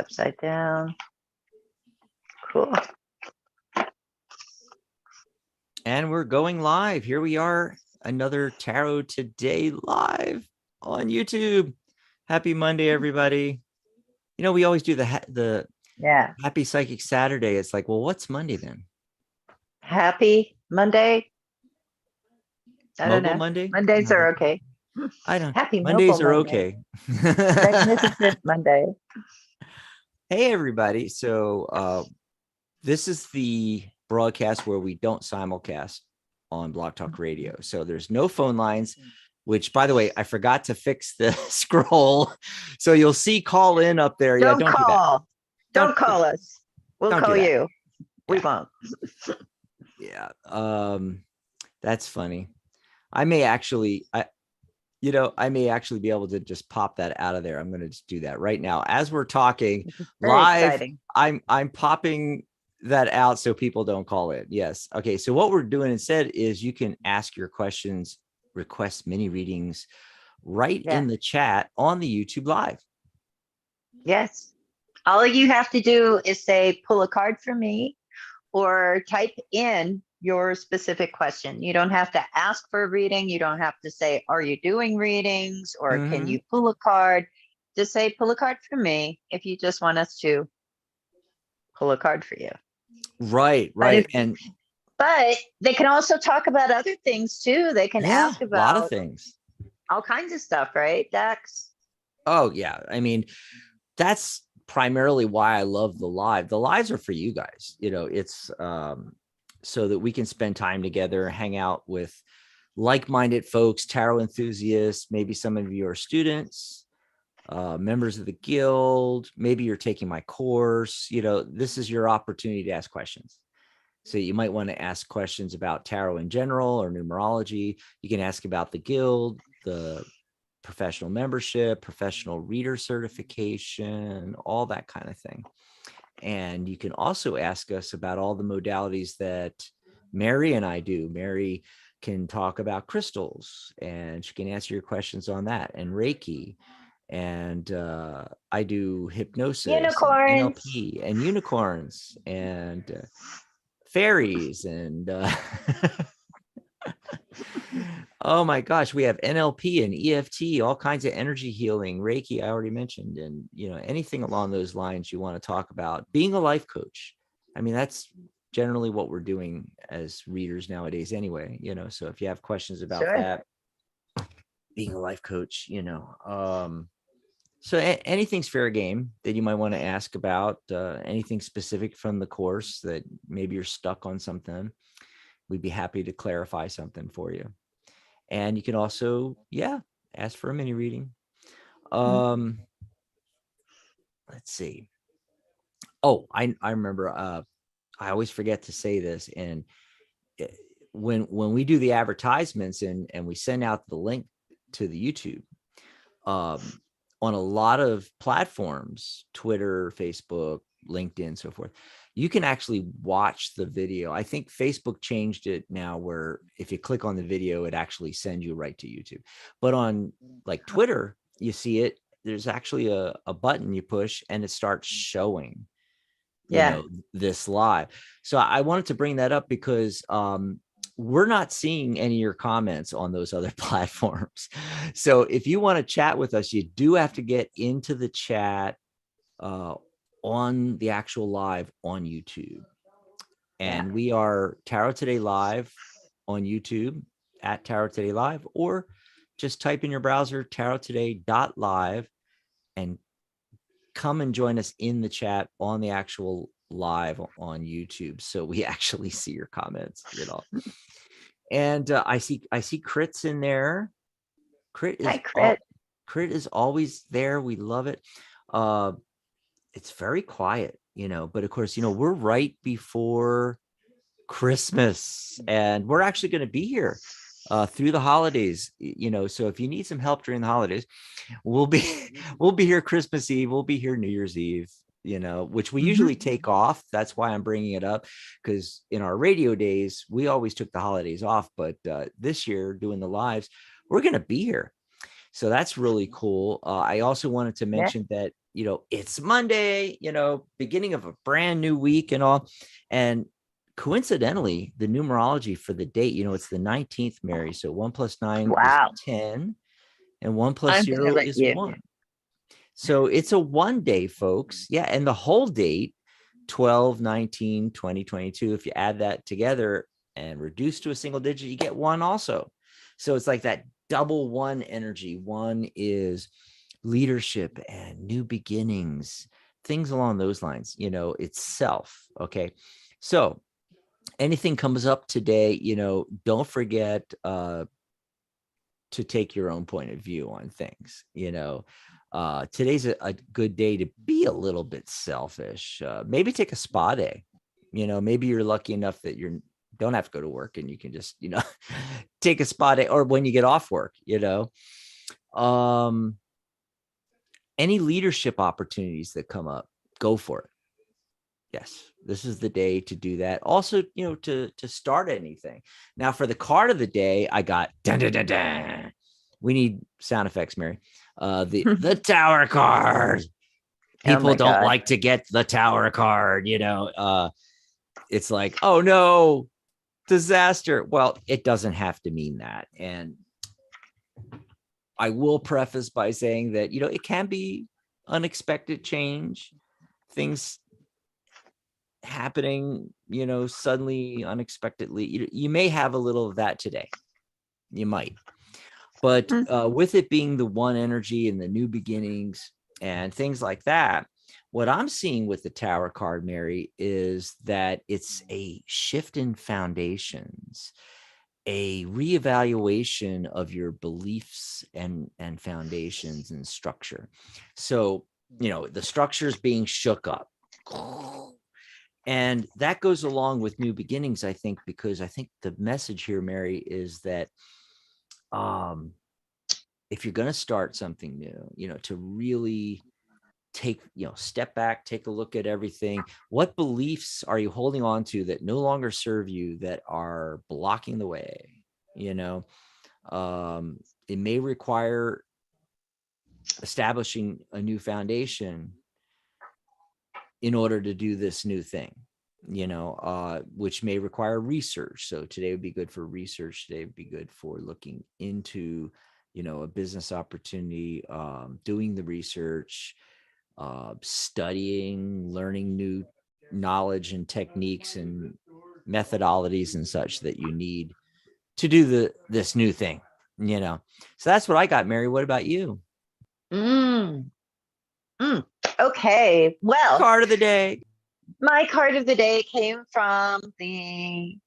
upside down. Cool. And we're going live. Here we are, another Tarot Today live on YouTube. Happy Monday, everybody. You know, we always do the Happy Psychic Saturday. It's like, well, what's Monday then? Happy Monday. I don't know. Monday? Mondays are okay. I don't. Happy Mondays are Monday. okay. Magnificent Monday. Hey, everybody. So this is the broadcast where we don't simulcast on Blog Talk Radio. So there's no phone lines, which, by the way, I forgot to fix the scroll. So you'll see call in up there. Don't yeah, call. Don't call us. We'll call you. We won't. Yeah. That's funny. I may actually be able to just pop that out of there. I'm going to just do that right now as we're talking live. Exciting. I'm popping that out so people don't call it. Yes. Okay. So what we're doing instead is you can ask your questions, request mini readings right in the chat on the YouTube live. Yes. All you have to do is say, pull a card for me, or type in your specific question. You don't have to ask for a reading. You don't have to say, are you doing readings, or can you pull a card? Just say, pull a card for me, if you just want us to pull a card for you. Right. But they can also talk about other things too. They can ask about a lot of things, all kinds of stuff, right, Dax? Oh yeah. I mean, that's primarily why I love the live. The lives are for you guys. You know, it's so that we can spend time together, hang out with like-minded folks, tarot enthusiasts. Maybe some of you are students, members of the guild. Maybe you're taking my course. You know, this is your opportunity to ask questions. So you might want to ask questions about tarot in general or numerology. You can ask about the guild, the professional membership, professional reader certification, all that kind of thing. And you can also ask us about all the modalities that Mary and I do. Mary can talk about crystals, and she can answer your questions on that, and Reiki. And I do hypnosis, unicorns, and NLP, and unicorns, and fairies, and oh my gosh, we have NLP and EFT, all kinds of energy healing, Reiki, I already mentioned, and you know, anything along those lines you want to talk about. Being a life coach, I mean, that's generally what we're doing as readers nowadays anyway, you know. So if you have questions about that, being a life coach, you know, so anything's fair game that you might want to ask about, anything specific from the course that maybe you're stuck on something, we'd be happy to clarify something for you. And you can also, ask for a mini reading. Let's see. Oh, I remember, I always forget to say this. And when we do the advertisements and we send out the link to the YouTube, on a lot of platforms, Twitter, Facebook, LinkedIn, so forth, you can actually watch the video. I think Facebook changed it now where if you click on the video, it actually sends you right to YouTube. But on like Twitter, you see it, there's actually a button you push and it starts showing, you know, this live. So I wanted to bring that up because we're not seeing any of your comments on those other platforms. So if you want to chat with us, you do have to get into the chat on the actual live on YouTube. And we are Tarot Today Live on YouTube at Tarot Today Live, or just type in your browser tarottoday.live and come and join us in the chat on the actual live on YouTube. So we actually see your comments, you know. And I see Crit's in there. Crit is always there. We love it. It's very quiet, you know, but of course, you know, we're right before Christmas and we're actually going to be here through the holidays, you know. So if you need some help during the holidays, we'll be here Christmas Eve. We'll be here New Year's Eve, you know, which we usually take off. That's why I'm bringing it up, because in our radio days, we always took the holidays off. But this year doing the lives, we're going to be here. So that's really cool. I also wanted to mention that it's Monday, beginning of a brand new week and all. And coincidentally, the numerology for the date, it's the 19th, Mary. So 1 + 9 is Wow. 10 and 1 + I'm gonna 0 let is you. 1. So it's a 1 day, folks. Yeah. And the whole date, 12, 19, 20, 22, if you add that together and reduce to a single digit, you get 1 also. So it's like that double 1 energy. 1 is leadership and new beginnings, things along those lines, it's self. Okay. So anything comes up today, don't forget to take your own point of view on things. Today's a good day to be a little bit selfish. Maybe take a spa day. Maybe you're lucky enough that you don't have to go to work and you can just, take a spa day, or when you get off work, any leadership opportunities that come up, go for it. Yes, this is the day to do that. Also, to start anything. Now, for the card of the day, I got dun, dun, dun, dun. We need sound effects, Mary. The Tower card. People my don't God. like to get the Tower card. It's like, oh no, disaster. Well, it doesn't have to mean that. And I will preface by saying that it can be unexpected change, things happening, suddenly, unexpectedly. You may have a little of that today. You might. But with it being the 1 energy and the new beginnings and things like that, what I'm seeing with the Tower card, Mary, is that it's a shift in foundations, a reevaluation of your beliefs and foundations and structure. So, the structure is being shook up. And that goes along with new beginnings, I think, because I think the message here, Mary, is that if you're going to start something new, to really take, step back, take a look at everything. What beliefs are you holding on to that no longer serve you, that are blocking the way? It may require establishing a new foundation in order to do this new thing, which may require research. So today would be good for research. Today would be good for looking into, a business opportunity, doing the research, studying, learning new knowledge and techniques and methodologies and such that you need to do this new thing, So that's what I got, Mary. What about you? Mm. Okay. Well, Card of the day. my card of the day came from the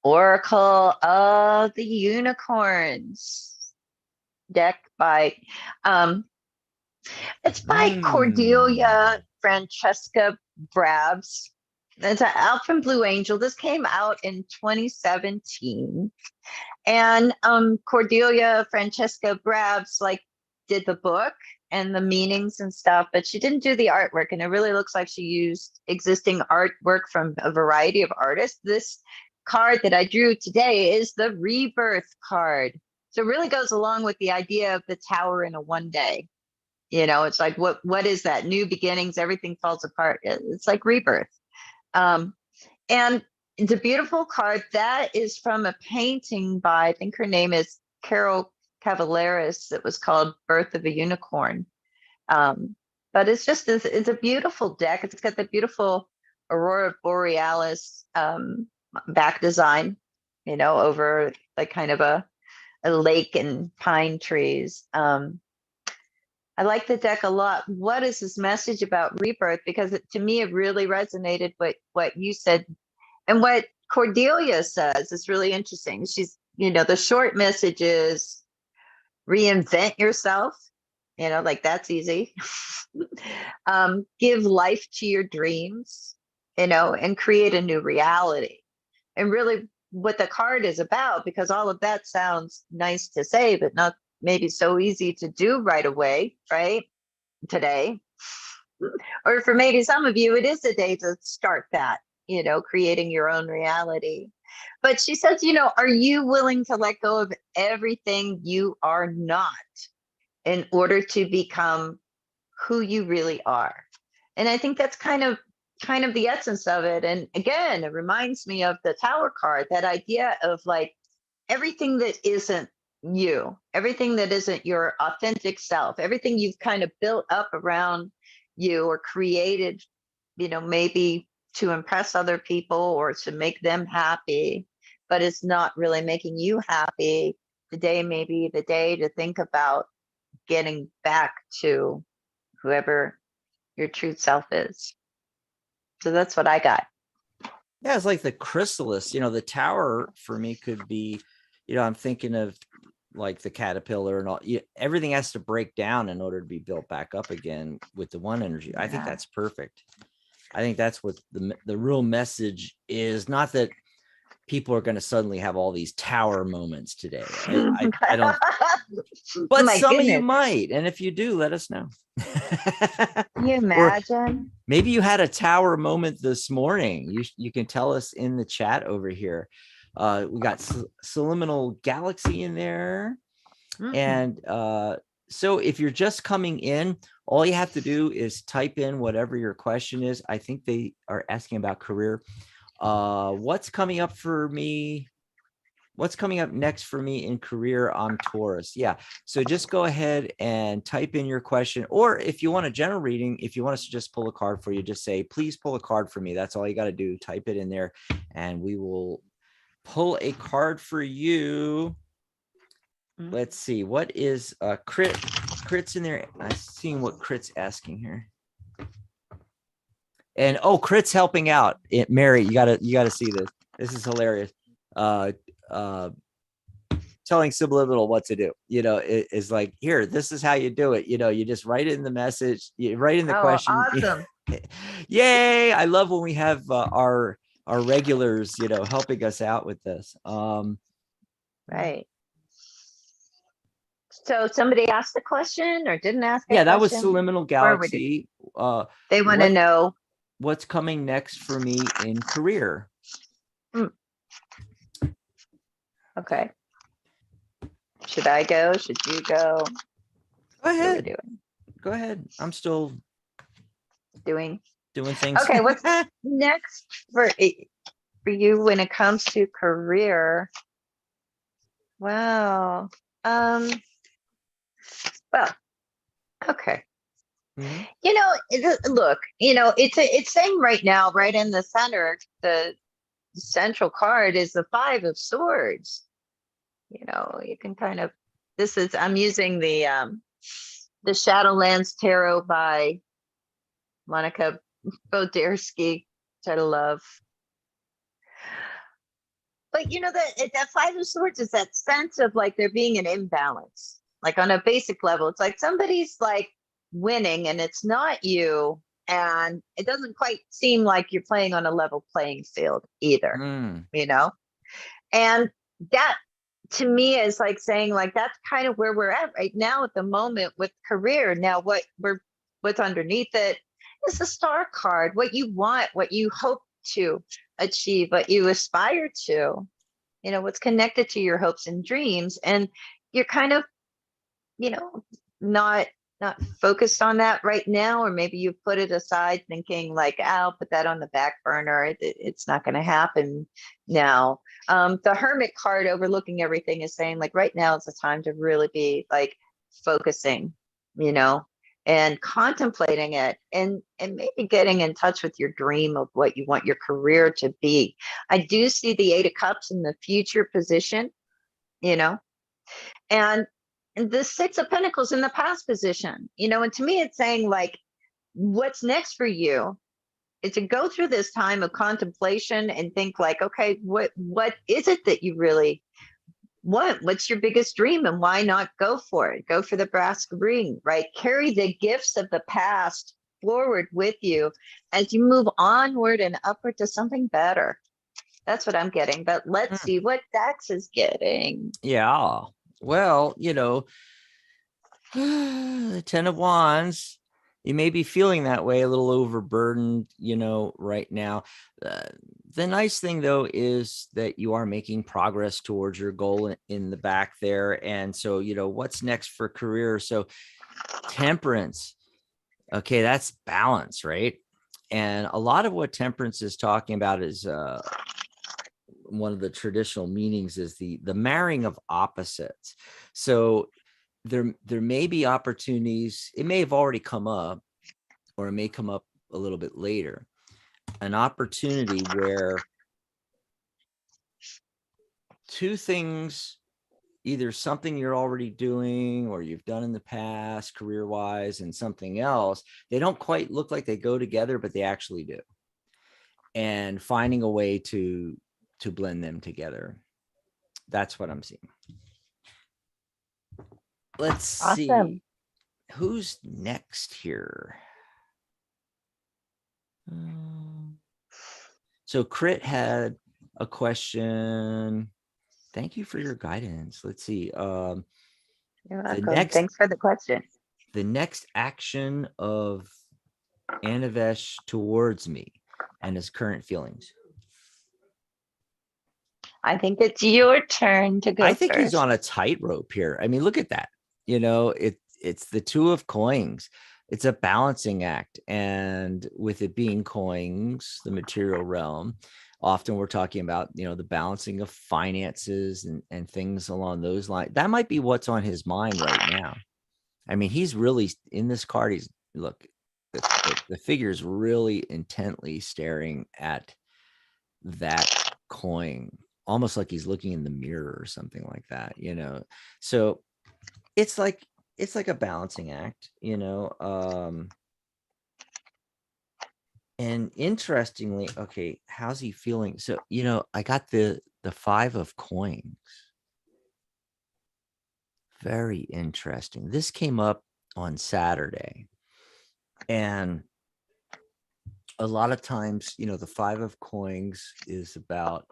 Oracle of the Unicorns deck by it's by Cordelia Francesca Brabs. It's an out from Blue Angel. This came out in 2017. And Cordelia Francesca Brabs did the book and the meanings and stuff, but she didn't do the artwork. And it really looks like she used existing artwork from a variety of artists. This card that I drew today is the Rebirth card. So it really goes along with the idea of the tower in a 1 day. It's like, what is that? New beginnings, everything falls apart. It's like rebirth. And it's a beautiful card. That is from a painting by, I think her name is Carol Cavaleris. It was called Birth of a Unicorn. But it's a beautiful deck. It's got the beautiful Aurora Borealis back design, over like kind of a lake and pine trees. I like the deck a lot. What is this message about rebirth? Because to me, it really resonated with what you said. And what Cordelia says is really interesting. She's, the short message is reinvent yourself, that's easy. Give life to your dreams, and create a new reality. And really what the card is about, because all of that sounds nice to say, but not maybe so easy to do right away, right? Today. Or for maybe some of you, it is a day to start that, creating your own reality. But she says, are you willing to let go of everything you are not in order to become who you really are. And I think that's kind of the essence of it. And again, it reminds me of the Tower card, that idea of like everything that isn't you, everything that isn't your authentic self, everything you've kind of built up around you or created, maybe to impress other people or to make them happy, but it's not really making you happy. Today may be the day to think about getting back to whoever your true self is. So that's what I got. Yeah, it's like the chrysalis, the tower for me could be, I'm thinking of like the caterpillar and all. Everything has to break down in order to be built back up again with the one energy. I think that's perfect. I think that's what the real message is. Not that people are going to suddenly have all these tower moments today. I don't, but My some of you goodness. might. And if you do, let us know. Can you Or imagine? maybe you had a tower moment this morning. You can tell us in the chat over here. We got Subliminal Galaxy in there. And so if you're just coming in, all you have to do is type in whatever your question is. I think they are asking about career. What's coming up for me? What's coming up next for me in career? I'm Taurus. Yeah. So just go ahead and type in your question. Or if you want a general reading, if you want us to just pull a card for you, just say, please pull a card for me. That's all you got to do. Type it in there and we will pull a card for you. Let's see. What is Crit's in there? I'm seeing what Crit's asking here. And Crit's helping out. Mary, you gotta see this. This is hilarious. Telling Subliminal what to do, it is like, here, this is how you do it. You just write it in the message, you write in the question. Awesome. Yay. I love when we have our regulars, helping us out with this. Right. So somebody asked the question or didn't ask a yeah, that question? was Subliminal Galaxy. They want to know what's coming next for me in career. Okay. Should I go? Should you go? Go ahead. Go ahead. I'm still doing things. Okay, what's next for you when it comes to career? Wow. Well, okay. Look, it's saying right now, right in the center, the central card is the Five of Swords. You can kind of, I'm using the Shadowlands Tarot by Monica Bodersky, which I love. But that Five of Swords is that sense of like there being an imbalance, like on a basic level. It's like somebody's like winning and it's not you, and it doesn't quite seem like you're playing on a level playing field either. And that to me is like saying like that's kind of where we're at right now at the moment with career. Now what's underneath it is the Star card, what you want, what you hope to achieve, what you aspire to, what's connected to your hopes and dreams. And you're kind of, not focused on that right now, or maybe you put it aside thinking like, I'll put that on the back burner. It's not going to happen now. The Hermit card overlooking everything is saying like right now is the time to really be like focusing, and contemplating it, and maybe getting in touch with your dream of what you want your career to be. I do see the Eight of Cups in the future position, and the Six of Pentacles in the past position, and to me it's saying like what's next for you is to go through this time of contemplation and think like, okay, what is it that you really what's your biggest dream, and why not go for it? Go for the brass ring, right? Carry the gifts of the past forward with you as you move onward and upward to something better. That's what I'm getting. But let's see what Dax is getting. Yeah. Well, the Ten of Wands, you may be feeling that way, a little overburdened, right now. The nice thing, though, is that you are making progress towards your goal in the back there. And so, what's next for career? So Temperance, Okay, that's balance, right? And a lot of what temperance is talking about is one of the traditional meanings is the marrying of opposites. So there may be opportunities, it may have already come up, or it may come up a little bit later, an opportunity where two things, either something you're already doing or you've done in the past career wise, and something else, they don't quite look like they go together, but they actually do, and finding a way to blend them together. That's what I'm seeing. Let's see Awesome. who's next here. So Crit had a question. Thank you for your guidance. Let's see. You're The welcome. Thanks for the question. next action of Anavesh towards me and his current feelings. I think it's your turn to go I think he's first. on a tightrope here. I mean, look at that. You know, it's the two of coins. It's a balancing act. And with it being coins, the material realm, often we're talking about, you know, the balancing of finances and things along those lines. That might be what's on his mind right now. I mean, he's really in this card. He's look, the figure is really intently staring at that coin, almost like he's looking in the mirror or something like that, you know. So it's like a balancing act, you know. And interestingly, okay, how's he feeling? So, you know, I got the 5 of coins. Very interesting. This came up on Saturday. And a lot of times, you know, the 5 of coins is about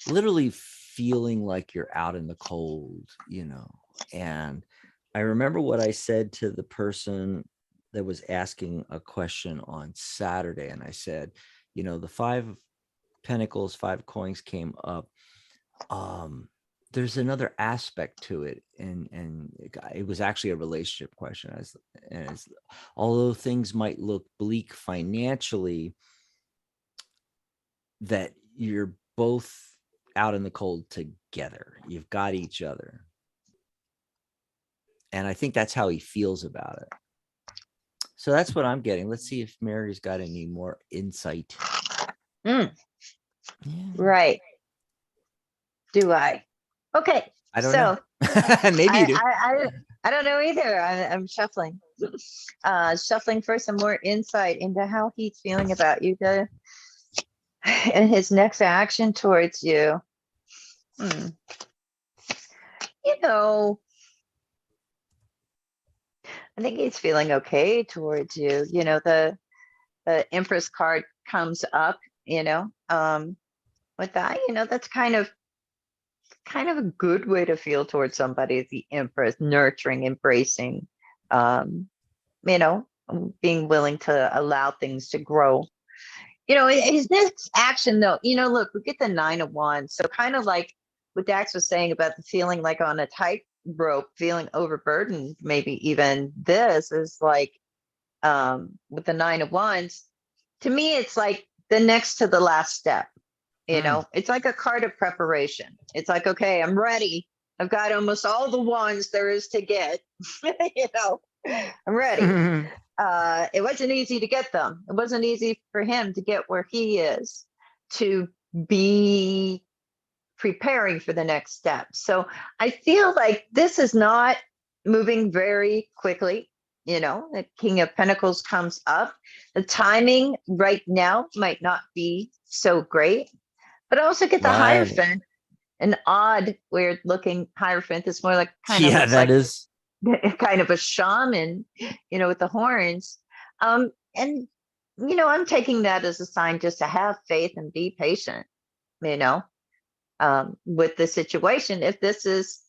literally feeling like you're out in the cold, you know. And I remember what I said to the person that was asking a question on Saturday. And I said, you know, the 5 of Pentacles, 5 coins came up. There's another aspect to it. And it was actually a relationship question. As although things might look bleak financially, that you're both out in the cold together. You've got each other. And I think that's how he feels about it. So that's what I'm getting. Let's see if Mary's got any more insight. Yeah. Right. Do I? Okay. I don't know. Maybe you do. I don't know either. I'm shuffling. Shuffling for some more insight into how he's feeling about you and his next action towards you. You know, I think he's feeling okay towards you. You know, the Empress card comes up, you know, with that, you know, that's kind of a good way to feel towards somebody, the Empress, nurturing, embracing, you know, being willing to allow things to grow. You know, his next action though, you know, look, we get the 9 of Wands. So kind of like what Dax was saying about the feeling like on a tightrope, feeling overburdened, maybe even this is like with the 9 of Wands, to me, it's like the next to the last step. You know, it's like a card of preparation. It's like, okay, I'm ready. I've got almost all the wands there is to get. You know, I'm ready. It wasn't easy to get them. It wasn't easy for him to get where he is, to be preparing for the next step. So I feel like this is not moving very quickly. You know, the King of Pentacles comes up. The timing right now might not be so great, but I also get the Hierophant, an odd, weird looking Hierophant. It's more like kind of looks that like is kind of a shaman, you know, with the horns. And you know, I'm taking that as a sign just to have faith and be patient, you know, with the situation. If this is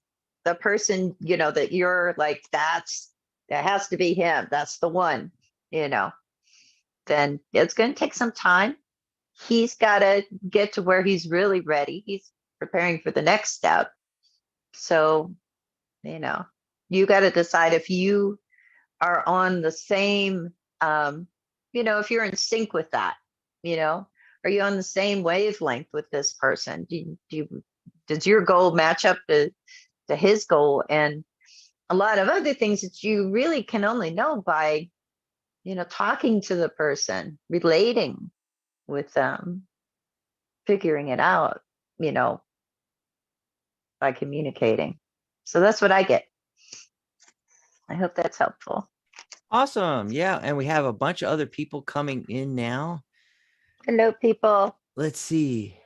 the person, you know, that you're like, that has to be him, that's the one, you know, then it's going to take some time. He's got to get to where he's really ready. He's preparing for the next step. So, you know, you got to decide if you are on the same If you're in sync with that, are you on the same wavelength with this person? Does your goal match up to his goal? And a lot of other things that you really can only know by, talking to the person, relating with them, figuring it out, by communicating. So that's what I get. I hope that's helpful. Awesome. Yeah. And we have a bunch of other people coming in now. Hello, people. Let's see.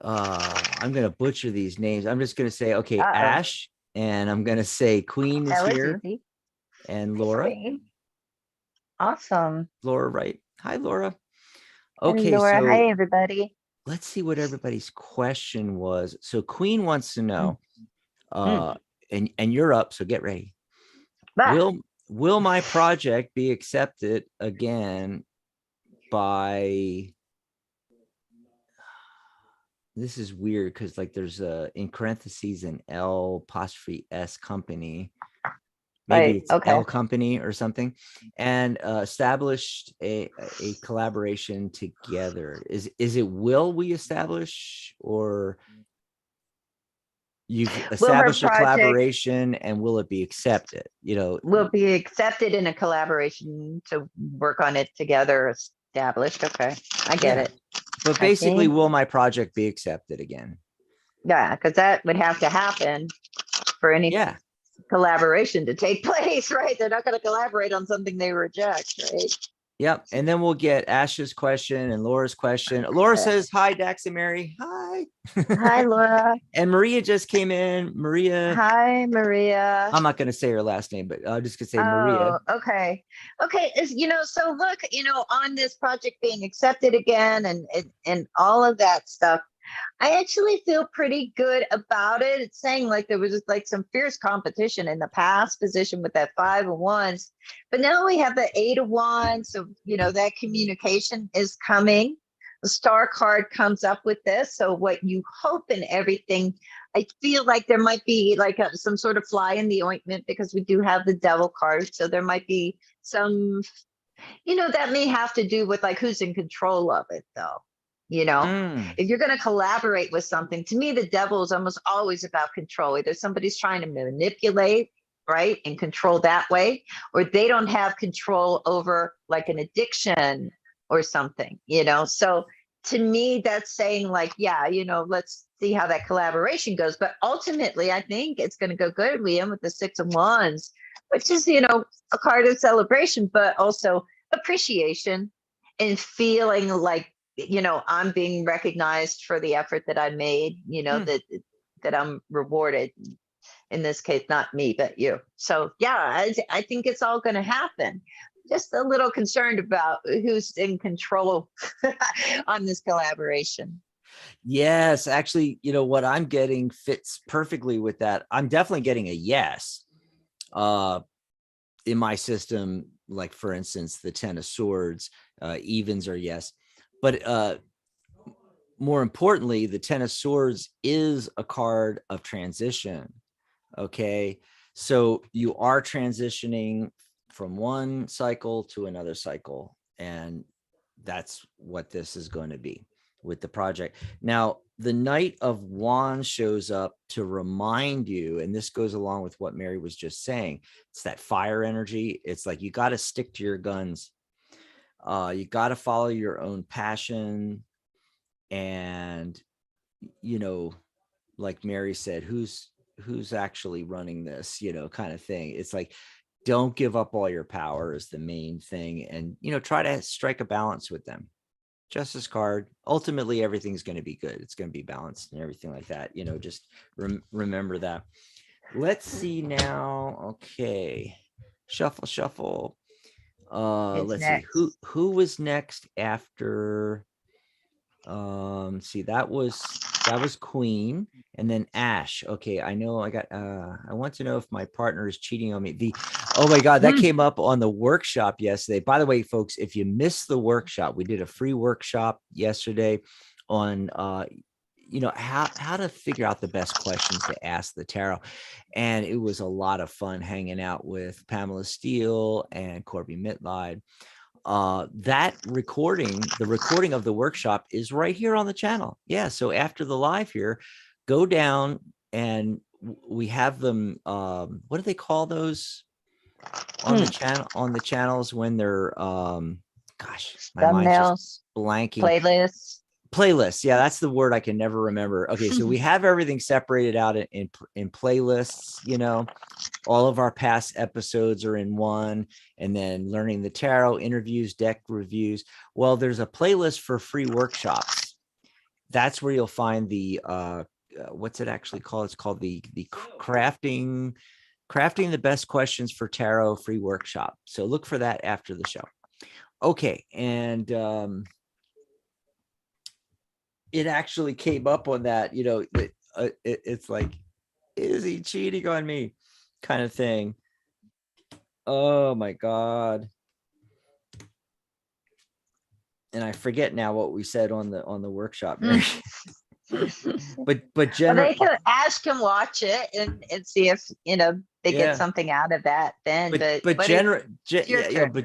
I'm going to butcher these names. I'm just going to say, okay, Uh-oh. Ash, and I'm going to say Queen is That was here, easy. and Laura. Queen. Awesome. Laura, right? Hi, Laura. Hey, Okay, Laura. so Hi, everybody. let's see what everybody's question was. So Queen wants to know, and you're up, so get ready. Bah. Will my project be accepted again by, this is weird because like there's a in parentheses an L apostrophe S company, maybe Right, it's okay. L company or something, and established a collaboration together. Is it will we establish, or you've established a collaboration and will it be accepted? Will be accepted in a collaboration to work on it together, established. Okay, I get it. But basically, will my project be accepted again? Yeah, because that would have to happen for any collaboration to take place, right? They're not going to collaborate on something they reject, right? Yep. And then we'll get Ash's question and Laura's question. Laura says, hi, Dax and Mary. Hi. Hi, Laura. And Maria just came in. Maria. Hi, Maria. I'm not going to say her last name, but I'm just going to say Maria. Okay. Okay. So look, on this project being accepted again and all of that stuff, I actually feel pretty good about it. It's saying like there was like some fierce competition in the past position with that 5 of Wands, but now we have the 8 of Wands. So, that communication is coming. The Star card comes up with this. So what you hope and everything, I feel like there might be like some sort of fly in the ointment because we do have the Devil card. So there might be some, that may have to do with like who's in control of it though. If you're going to collaborate with something, to me, the Devil is almost always about control. Either somebody's trying to manipulate, right, and control that way, or they don't have control over like an addiction or something, So to me, that's saying like, let's see how that collaboration goes. But ultimately, I think it's going to go good. We end with the 6 of Wands, which is, a card of celebration, but also appreciation and feeling like, I'm being recognized for the effort that I made, that I'm rewarded. In this case, not me, but you. So yeah, I think it's all going to happen. Just a little concerned about who's in control on this collaboration. Yes, actually, what I'm getting fits perfectly with that. I'm definitely getting a yes in my system. Like, for instance, the 10 of Swords, evens are yes. But more importantly, the 10 of Swords is a card of transition. Okay. So you are transitioning from one cycle to another cycle. And that's what this is going to be with the project. Now, the Knight of Wands shows up to remind you, and this goes along with what Mary was just saying. It's that fire energy. It's like, you got to stick to your guns. You got to follow your own passion. And, like Mary said, who's actually running this, kind of thing. It's like, don't give up all your power is the main thing. And, try to strike a balance with them. Justice card. Ultimately, everything's going to be good. It's going to be balanced and everything like that. Just remember that. Let's see now. Okay. Shuffle. Let's see who was next after. See, that was Queen, and then Ash. Okay, I know I want to know if my partner is cheating on me. Oh my God, that came up on the workshop yesterday. By the way, folks, if you missed the workshop, we did a free workshop yesterday on how to figure out the best questions to ask the tarot. And it was a lot of fun hanging out with Pamela Steele and Corby Mitleid. That recording, the recording of the workshop, is right here on the channel. Yeah. So after the live here, go down and we have them. What do they call those on the channels when they're gosh, my mind's just Thumbnails, blanking. playlists. Yeah, that's the word I can never remember. Okay, so we have everything separated out in playlists. All of our past episodes are in one, and then learning the tarot, interviews, deck reviews. Well, there's a playlist for free workshops. That's where you'll find the what's it actually called? It's called the crafting the best questions for tarot free workshop. So look for that after the show. Okay, and it actually came up on that, it's like, is he cheating on me kind of thing. Oh my God. And I forget now what we said on the workshop, Mary. but Well, generally, they can ask and watch it and see if they yeah. get something out of that then. But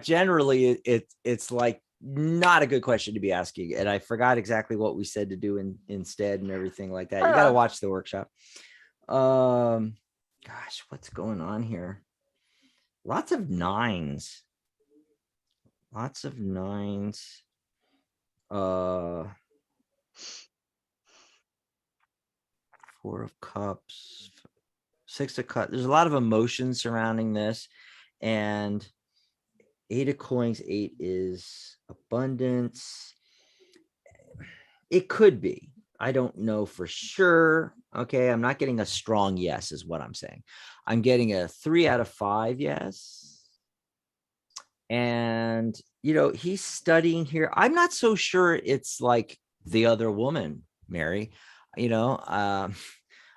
generally it's like not a good question to be asking. And I forgot exactly what we said to do instead and everything like that. You got to watch the workshop. Gosh, what's going on here? Lots of nines. Four of Cups, Six of Cups. There's a lot of emotion surrounding this. And Eight of Coins, 8 is abundance. It could be. I don't know for sure. Okay, I'm not getting a strong yes is what I'm saying. I'm getting a 3 out of 5 yes. And, he's studying here. I'm not so sure it's like the other woman, Mary. I'm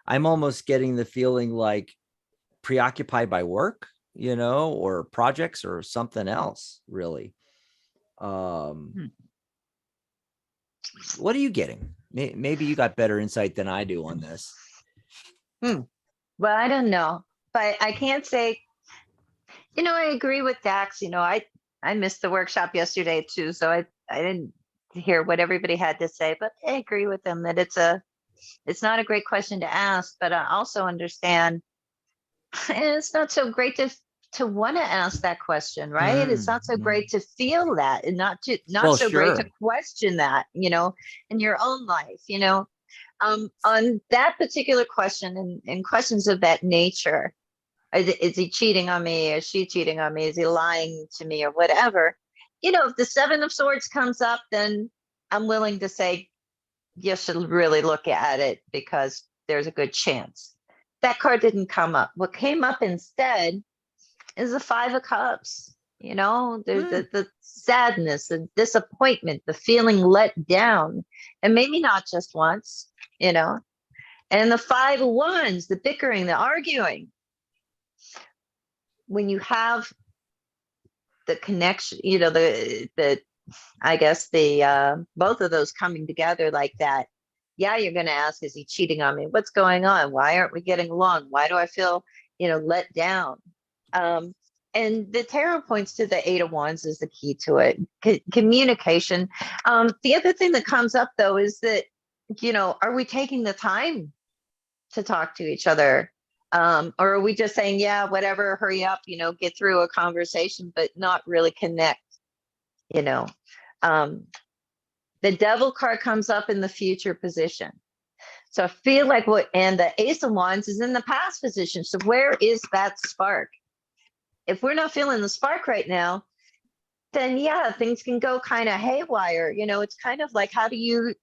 almost getting the feeling like preoccupied by work, or projects or something else, really. What are you getting? Maybe you got better insight than I do on this. Well, I don't know, but I can't say, I agree with Dax. I missed the workshop yesterday too, so I didn't hear what everybody had to say, but I agree with them that it's not a great question to ask, but I also understand it's not so great to want to ask that question, right? It's not so great to feel that, and not so great to question that, in your own life, on that particular question and questions of that nature. Is he cheating on me? Is she cheating on me? Is he lying to me or whatever? If the 7 of Swords comes up, then I'm willing to say you should really look at it because there's a good chance. That card didn't come up. What came up instead is the 5 of Cups. The sadness, the disappointment, the feeling let down, and maybe not just once, and the 5 of Wands, the bickering, the arguing. When you have the connection, I guess the both of those coming together like that, yeah, you're going to ask, is he cheating on me? What's going on? Why aren't we getting along? Why do I feel, let down? And the tarot points to the 8 of Wands as the key to it. Communication. The other thing that comes up though is that, are we taking the time to talk to each other? Or are we just saying, yeah, whatever, hurry up, get through a conversation, but not really connect, the Devil card comes up in the future position. So I feel like and the Ace of Wands is in the past position. So where is that spark? If we're not feeling the spark right now, then yeah, things can go kind of haywire. It's kind of like, how do you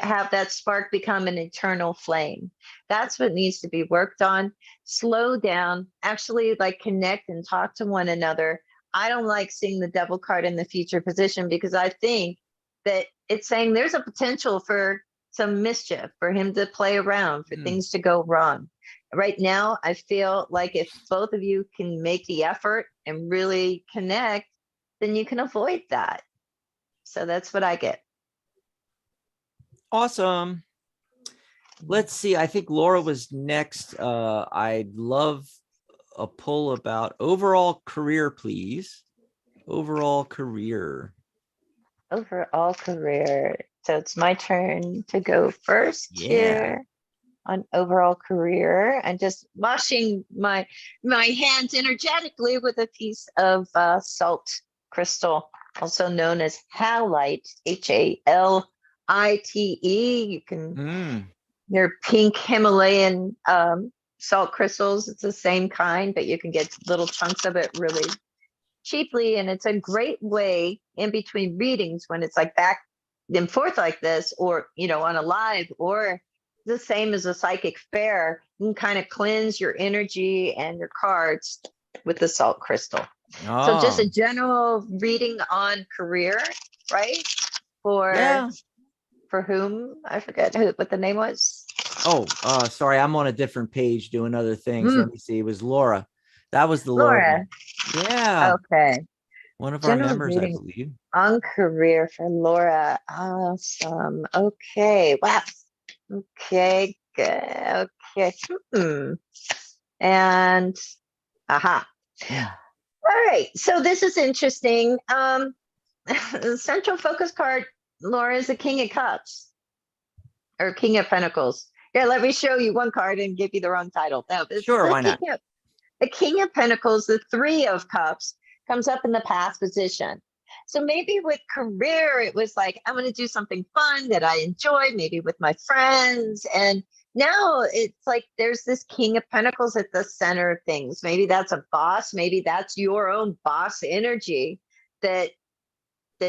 have that spark become an eternal flame? That's what needs to be worked on. Slow down, actually connect and talk to one another. I don't like seeing the Devil card in the future position because I think that it's saying there's a potential for some mischief, for him to play around, for things to go wrong. Right now, I feel like if both of you can make the effort and really connect, then you can avoid that. So that's what I get. Awesome. let's see. I think Laura was next. I'd love a pull about overall career, please. Overall career. Overall career. So it's my turn to go first Yeah. here on overall career, and just washing my hands energetically with a piece of salt crystal, also known as halite, Halite. You can, Mm. they're pink Himalayan salt crystals. It's the same kind, but you can get little chunks of it really cheaply. And it's a great way in between readings when it's like back and forth like this, or, on a live, or the same as a psychic fair, you can kind of cleanse your energy and your cards with the salt crystal. So just Oh, a general reading on career, right? For yeah. for whom, I forget what the name was. Oh, sorry. I'm on a different page doing other things. Mm, Let me see. It was Laura. That was the Laura. Laura. Yeah. Okay. One of our General members, I reading believe. on career for Laura. Awesome. Okay. Wow. Okay. Good. Okay. And aha. Mm. All right. So this is interesting. The central focus card, Laura, is the King of Cups or King of Pentacles. Here, let me show you one card and give you the wrong title. No, it's Sure, why not? The King of Pentacles, the Three of Cups, comes up in the past position. So maybe with career, it was like, I'm going to do something fun that I enjoy, maybe with my friends. And now it's like there's this King of Pentacles at the center of things. Maybe that's a boss. Maybe that's your own boss energy that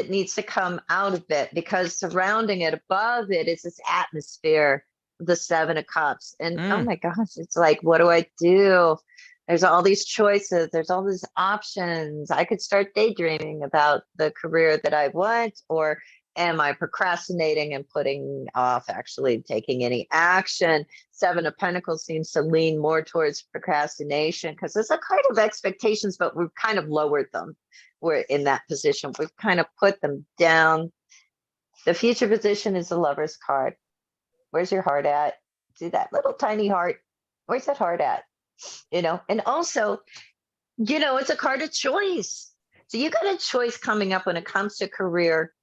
needs to come out of it, because surrounding it, above it, is this atmosphere of the Seven of Cups. And oh Mm. my gosh, it's like, what do I do? There's all these choices, there's all these options. I could start daydreaming about the career that I want, or am I procrastinating and putting off actually taking any action? Seven of Pentacles seems to lean more towards procrastination, because it's a kind of expectations, but we've kind of lowered them. We're in that position, we've kind of put them down. The future position is the Lover's card. Where's your heart at? See that little tiny heart? Where's that heart at? And also, it's a card of choice. So you got a choice coming up when it comes to career.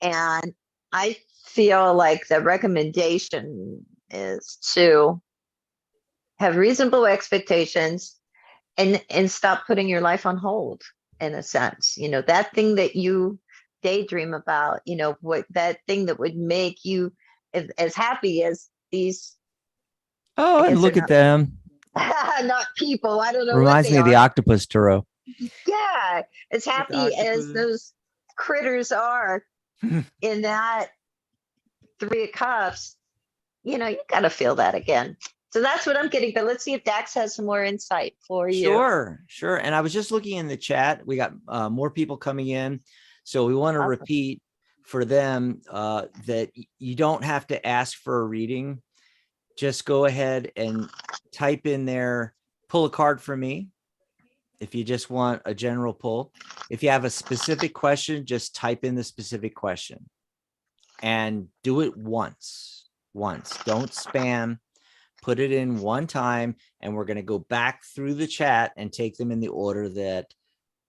And I feel like the recommendation is to have reasonable expectations, and stop putting your life on hold, in a sense. That thing that you daydream about, what that thing that would make you as happy as these. I Oh, and guess they're look at not them. not people. I don't know what Reminds they me of the are. octopus tarot. Yeah, as With the happy as octopus. those critters are in that Three of Cups, you got to feel that again. So that's what I'm getting. But let's see if Dax has some more insight for you. Sure, sure. And I was just looking in the chat. We got more people coming in. So we want to Awesome. repeat for them that you don't have to ask for a reading. Just go ahead and type in there, pull a card for me. If you just want a general pull. If you have a specific question, just type in the specific question and do it once. Don't spam. Put it in one time, and we're going to go back through the chat and take them in the order that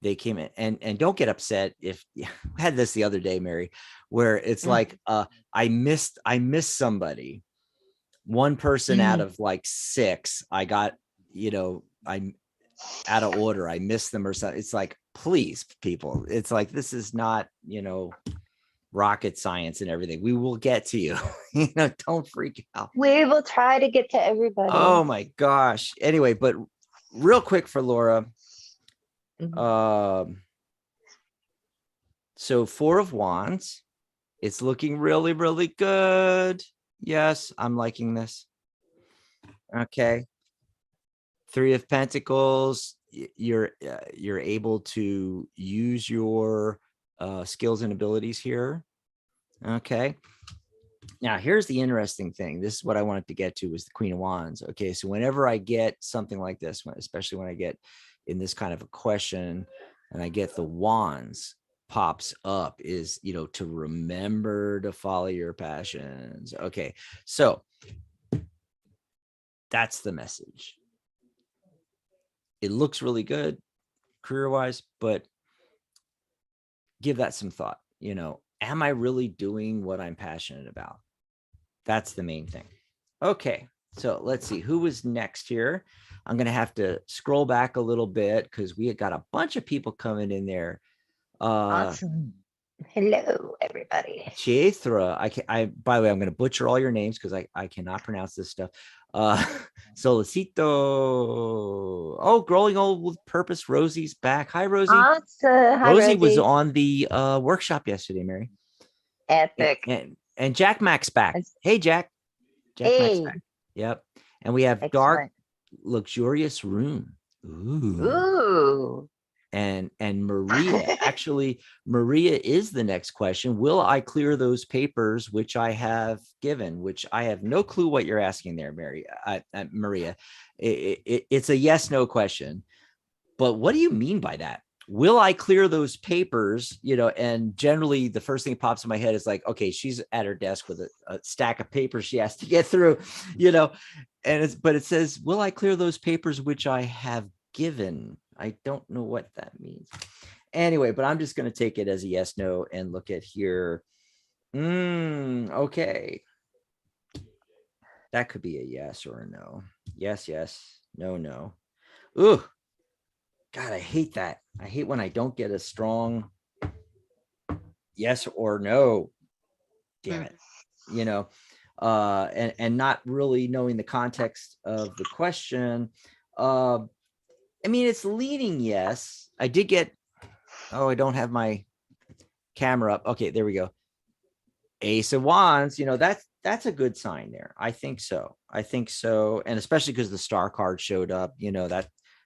they came in. And don't get upset if I had this the other day, Mary, where it's like I missed somebody. One person out of like 6, I got, I'm out of order. I missed them or something. It's like, please, people. It's like, this is not, rocket science and everything. We will get to you. Don't freak out. We will try to get to everybody. Oh my gosh. Anyway, but real quick for Laura. So 4 of Wands. It's looking really, really good. Yes, I'm liking this. Okay. 3 of Pentacles. You're able to use your skills and abilities here. Okay. Now, here's the interesting thing. This is what I wanted to get to, was the Queen of Wands. Okay, so whenever I get something like this, especially when I get in this kind of a question and I get the Wands pops up, is, to remember to follow your passions. Okay, so That's the message. It looks really good career-wise, but give that some thought. Am I really doing what I'm passionate about? That's the main thing. Okay, so let's see who was next here. I'm going to have to scroll back a little bit because we had got a bunch of people coming in there. Awesome. Hello, everybody. Chiethra. By the way, I'm going to butcher all your names because I cannot pronounce this stuff. Solicito. Oh, growing old with purpose. Rosie's back. Hi, Rosie. Awesome. Hi, Rosie was Rosie. on the workshop yesterday, Mary. Epic. And Jack Mac's back. Hey, Jack. Jack Mac's Hey. back. Yep. And we have dark, Excellent. luxurious room. Ooh. Ooh. And Maria, actually, Maria is the next question. Will I clear those papers which I have given? Which I have no clue what you're asking there, Maria. It's a yes, no question. But what do you mean by that? Will I clear those papers? And generally the first thing that pops in my head is like, okay, she's at her desk with a stack of papers she has to get through, but it says, will I clear those papers which I have given? I don't know what that means. Anyway, but I'm just going to take it as a yes, no, and look at here. Okay. That could be a yes or a no. Yes, yes, no, no. Ooh. God, I hate that. I hate when I don't get a strong yes or no. Damn it. And not really knowing the context of the question. It's leaning yes. I did get, I don't have my camera up. Okay, there we go. Ace of Wands, that's a good sign there. I think so. And especially because the star card showed up,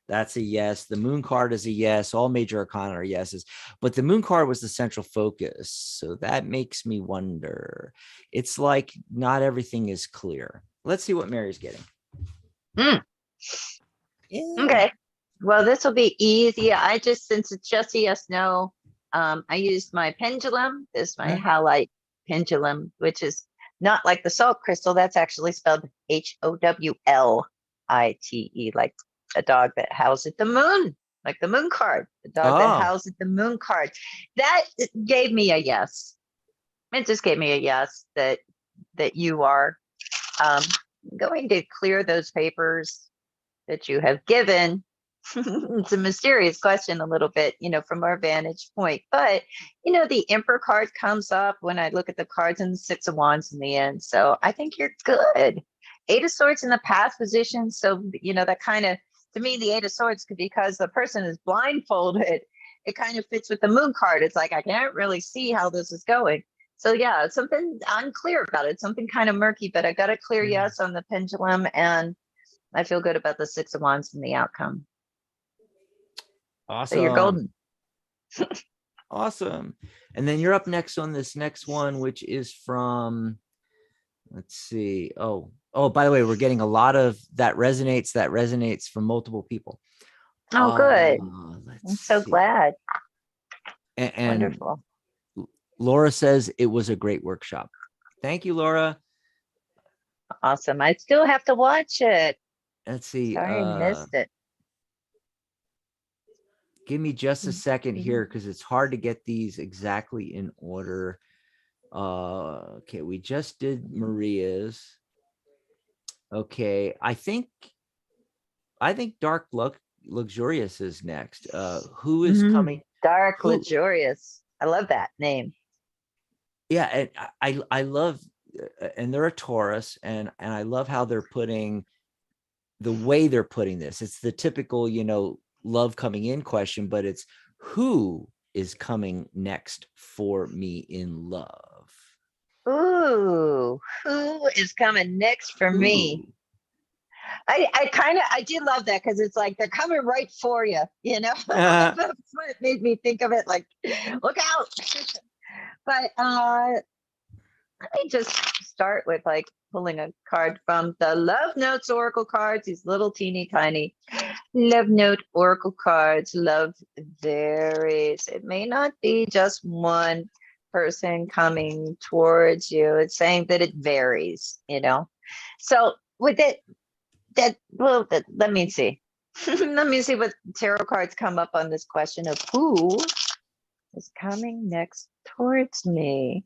that's a yes. The moon card is a yes. All major arcana are yeses, but the moon card was the central focus. So that makes me wonder. It's like not everything is clear. Let's see what Mary's getting. Yeah. Okay. Well, this will be easy. Since it's just a yes, no, I used my pendulum. This is my halite pendulum, which is not like the salt crystal. That's actually spelled HOWLITE, like a dog that houses the moon, like the moon card, the dog that houses the moon card. That gave me a yes. It just gave me a yes that you are going to clear those papers that you have given. It's a mysterious question a little bit, from our vantage point. But, the Emperor card comes up when I look at the cards and the Six of Wands in the end. So I think you're good. Eight of Swords in the past position. So, that kind of, to me, the Eight of Swords, because the person is blindfolded, it kind of fits with the moon card. It's like, I can't really see how this is going. So yeah, something unclear about it, something kind of murky, but I got a clear yes on the pendulum, and I feel good about the Six of Wands and the outcome. Awesome. So you're golden. Awesome. And then you're up next on this next one, which is from, let's see. Oh, by the way, we're getting a lot of that resonates from multiple people. Oh, good. I'm so glad. And wonderful. Laura says it was a great workshop. Thank you, Laura. Awesome. I still have to watch it. Let's see. Sorry, I missed it. Give me just a second here because it's hard to get these exactly in order. Okay, we just did Maria's. Okay, I think Dark Luxurious is next. Who is coming? Dark Luxurious. I love that name. Yeah, and I love, and they're a Taurus, and I love how they're putting the way they're putting this. It's the typical, love coming in question, but it's who is coming next for me in love. Ooh, who is coming next for me? I do love that because it's like they're coming right for you, That's what made me think of it, like, look out. But let me just start with like pulling a card from the Love Notes Oracle cards, these little teeny tiny Love Note Oracle cards. Love varies. It may not be just one person coming towards you. It's saying that it varies, So with it, let me see. Let me see what tarot cards come up on this question of who is coming next towards me.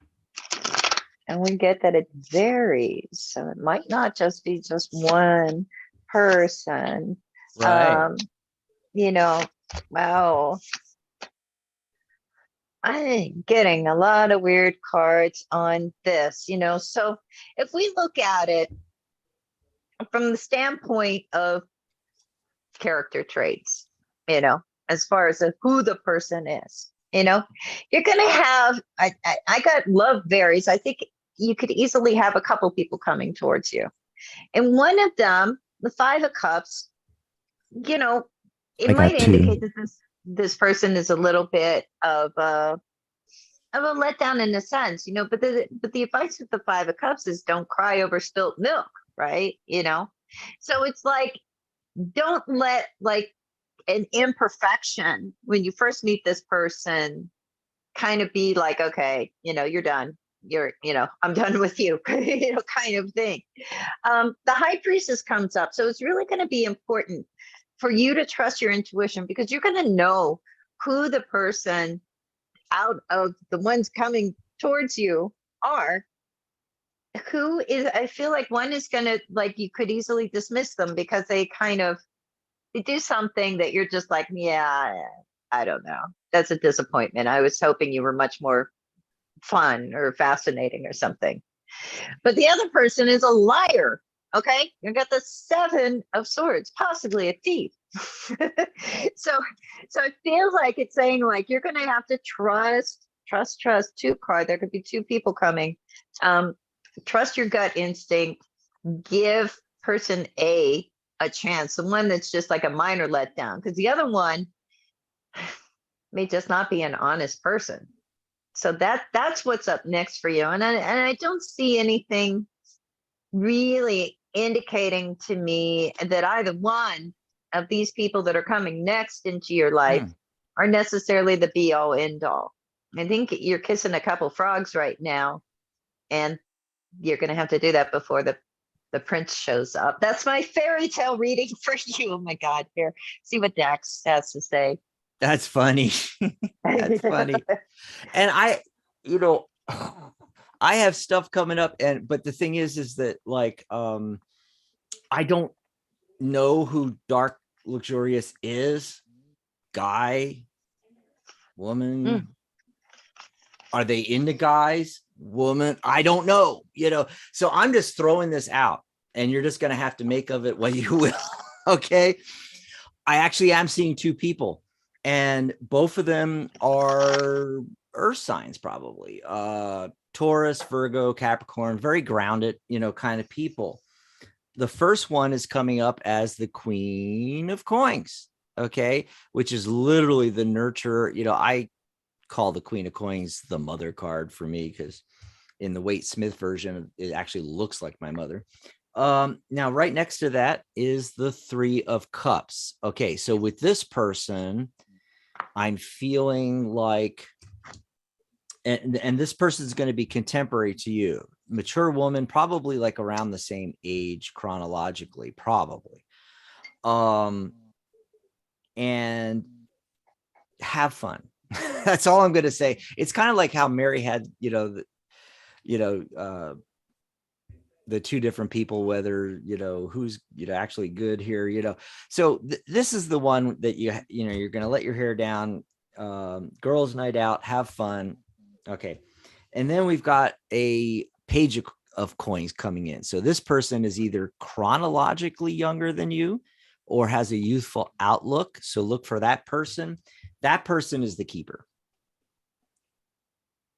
And we get that it varies. So it might not just be just one person. Right. You know, wow. I'm getting a lot of weird cards on this, So if we look at it from the standpoint of character traits, as far as who the person is, you're going to have, I got love varies. I think you could easily have a couple people coming towards you. And one of them, the Five of Cups, it I might got two. indicate that this person is a little bit of a letdown in a sense, but the advice with the Five of Cups is don't cry over spilt milk, right? So it's like, don't let like an imperfection when you first meet this person kind of be like, okay, you're done. I'm done with you, kind of thing. The High Priestess comes up. So it's really going to be important for you to trust your intuition, because you're going to know who the person out of the ones coming towards you are. Who is, I feel like one is going to, like, you could easily dismiss them because they do something that you're just like, yeah, I don't know. That's a disappointment. I was hoping you were much more fun or fascinating or something. But the other person is a liar. Okay. You got the Seven of Swords, possibly a thief. so it feels like it's saying like you're gonna have to trust two card. There could be two people coming. Trust your gut instinct. Give person a chance, the one that's just like a minor letdown, because the other one may just not be an honest person. So that's what's up next for you. And I don't see anything really indicating to me that either one of these people that are coming next into your life are necessarily the be all end all. I think you're kissing a couple frogs right now, and you're going to have to do that before the prince shows up. That's my fairy tale reading for you. Oh my God. Here, see what Dax has to say. That's funny. That's funny. And you know, I have stuff coming up, but the thing is that like, I don't know who Dark Luxurious is. Guy, woman. Are they into guys, woman? I don't know, so I'm just throwing this out, and you're just going to have to make of it what you will. Okay. I actually am seeing two people, and both of them are earth signs, probably Taurus, Virgo, Capricorn, very grounded, kind of people. The first one is coming up as the Queen of Coins, okay, which is literally the nurturer. I call the Queen of Coins the mother card for me, because in the Waite Smith version, it actually looks like my mother. Now, right next to that is the Three of Cups. Okay, so with this person, I'm feeling like, and this person is going to be contemporary to you, mature woman, probably like around the same age chronologically, probably. And have fun. That's all I'm going to say. It's kind of like how Mary had, the two different people, whether, who's, actually good here, so this is the one that you're going to let your hair down, girls night out, have fun. Okay. And then we've got a page of coins coming in. So this person is either chronologically younger than you or has a youthful outlook. So look for that person. That person is the keeper.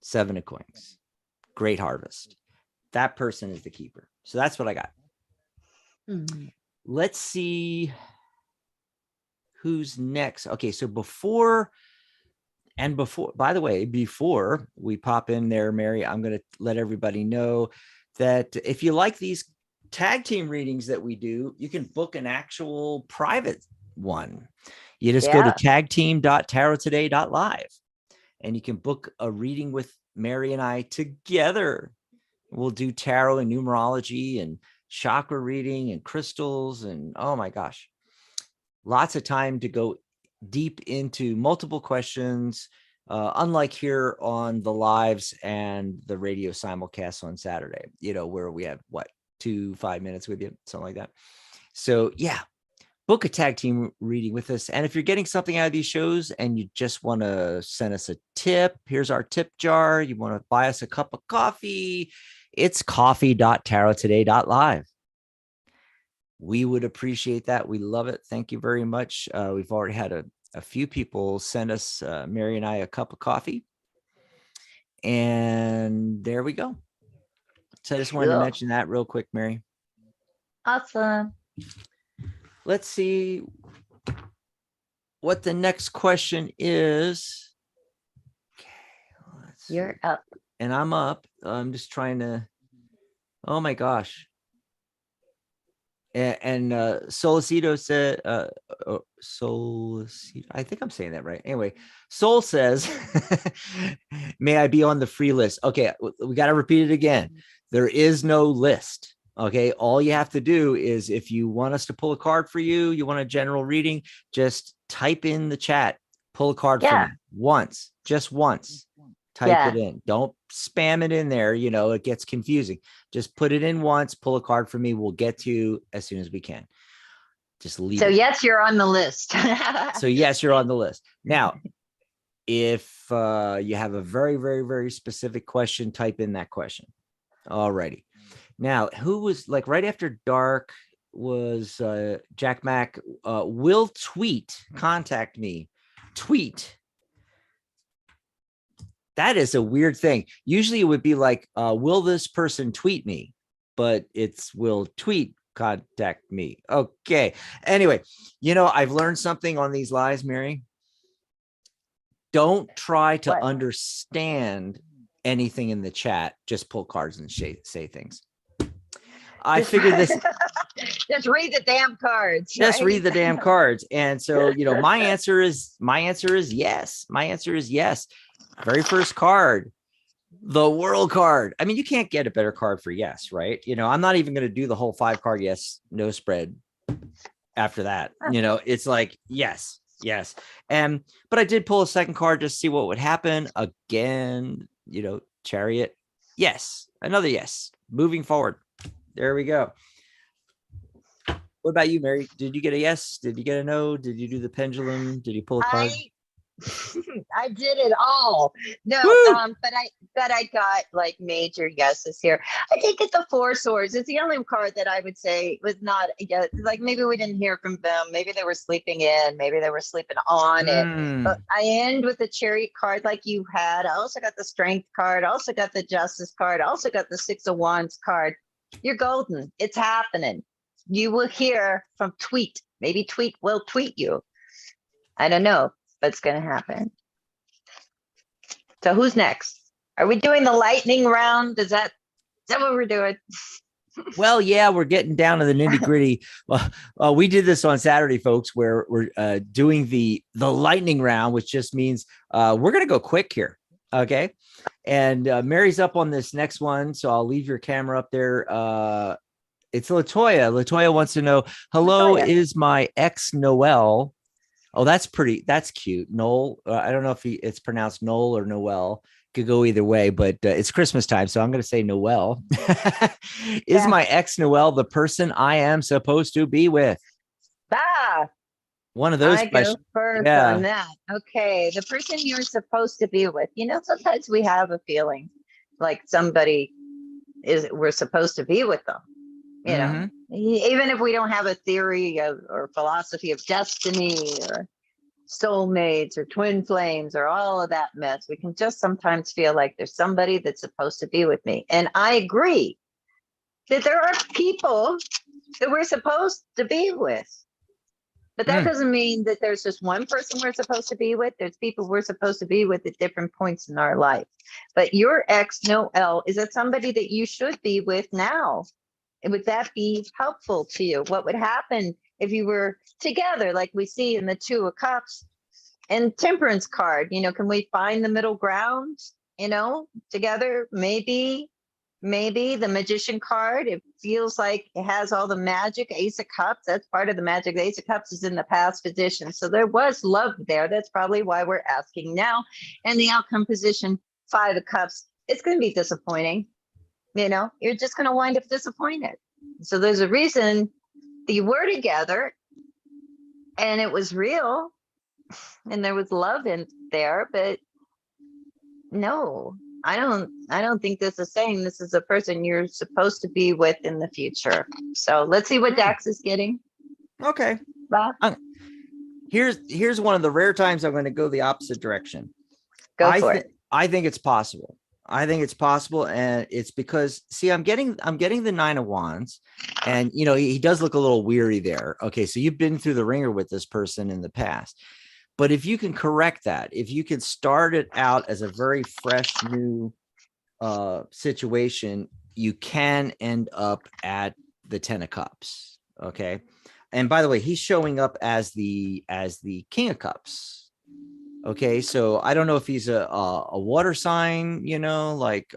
Seven of Coins. Great harvest. That person is the keeper. So that's what I got. Let's see who's next. Okay, so before, by the way, before we pop in there, Mary, I'm going to let everybody know that if you like these tag team readings that we do, you can book an actual private one. You just go to tagteam.tarottoday.live and you can book a reading with Mary and I together. We'll do tarot and numerology and chakra reading and crystals. And oh my gosh, lots of time to go deep into multiple questions, unlike here on the lives and the radio simulcast on Saturday, where we have 5 minutes with you, something like that. So yeah, book a tag team reading with us. And if you're getting something out of these shows and you just want to send us a tip, here's our tip jar. You want to buy us a cup of coffee, it's coffee.tarottoday.live. We would appreciate that. We love it. Thank you very much. We've already had a few people send us, Mary and I, a cup of coffee. And there we go. So I just wanted to mention that real quick, Mary. Awesome. Let's see what the next question is. Okay, you're up. And I'm up. I'm just trying to, oh my gosh. And Solicito said, Solicito, I think I'm saying that right. Anyway, Soul says, may I be on the free list? Okay, we got to repeat it again. There is no list. Okay, all you have to do is, if you want us to pull a card for you, you want a general reading, just type in the chat, pull a card for me once, just once. Type it in. Don't spam it in there. It gets confusing. Just put it in once, pull a card for me. We'll get to you as soon as we can. Just leave. So yes, you're on the list. So yes, you're on the list. Now, if you have a very, very, very specific question, type in that question. All righty. Now, who was like right after dark was Jack Mack. Will tweet, contact me. Tweet. That is a weird thing. Usually it would be like, will this person tweet me? But it's will tweet, contact me. Okay. Anyway, I've learned something on these lives, Mary. Don't try to understand anything in the chat. Just pull cards and say things. I figured this. Just read the damn cards. Just read the damn cards. And so, my answer is yes. My answer is yes. Very first card, the World card. I mean, you can't get a better card for yes, right? I'm not even going to do the whole 5-card yes, no spread after that. It's like, yes. But I did pull a second card just to see what would happen. Again, Chariot. Yes. Another yes. Moving forward. There we go. What about you, Mary? Did you get a yes? Did you get a no? Did you do the pendulum? Did you pull a card? I did it all. No, but I got like major yeses here. I did get the 4 swords. It's the only card that I would say was not like, maybe we didn't hear from them. Maybe they were sleeping in. Maybe they were sleeping on it. But I end with the Chariot card like you had. I also got the Strength card. I also got the Justice card. I also got the 6 of Wands card. You're golden. It's happening. You will hear from Tweet. Maybe Tweet will tweet you. I don't know. But it's going to happen. So who's next? Are we doing the lightning round? Is that what we're doing? Well, yeah, we're getting down to the nitty gritty. Well, we did this on Saturday, folks, where we're doing the lightning round, which just means we're going to go quick here. Okay. And Mary's up on this next one. So I'll leave your camera up there. It's Latoya. Latoya wants to know, hello, is my ex Noel? Oh, that's cute. Noel. I don't know if it's pronounced Noel or Noel. Could go either way, but it's Christmas time, so I'm going to say Noel. Is my ex Noel the person I am supposed to be with? One of those questions. Go first on that. Okay, the person you're supposed to be with. Sometimes we have a feeling like somebody we're supposed to be with them. Even if we don't have a theory or philosophy of destiny or soulmates or twin flames or all of that mess, we can just sometimes feel like there's somebody that's supposed to be with me. And I agree that there are people that we're supposed to be with. But that doesn't mean that there's just one person we're supposed to be with. There's people we're supposed to be with at different points in our life. But your ex, Noel, is it somebody that you should be with now? Would that be helpful to you? What would happen if you were together, like we see in the 2 of Cups and Temperance card? Can we find the middle ground, together? Maybe maybe the magician card. It feels like it has all the magic. Ace of Cups, that's part of the magic. The Ace of Cups is in the past position. So there was love there. That's probably why we're asking now. And the outcome position, Five of Cups, it's going to be disappointing. You're just going to wind up disappointed. So there's a reason that you were together and it was real and there was love in there, but no, I don't think this is saying this is a person you're supposed to be with in the future. So let's see what Dax is getting. Okay. Bob, Here's one of the rare times I'm going to go the opposite direction. go for it. I think it's possible. I think it's possible, and it's because, see, I'm getting the Nine of Wands, and he does look a little weary there. Okay, so you've been through the ringer with this person in the past, but if you can correct that, if you can start it out as a very fresh new situation, you can end up at the Ten of Cups. Okay, and by the way, he's showing up as the King of Cups. Okay, so I don't know if he's a water sign, like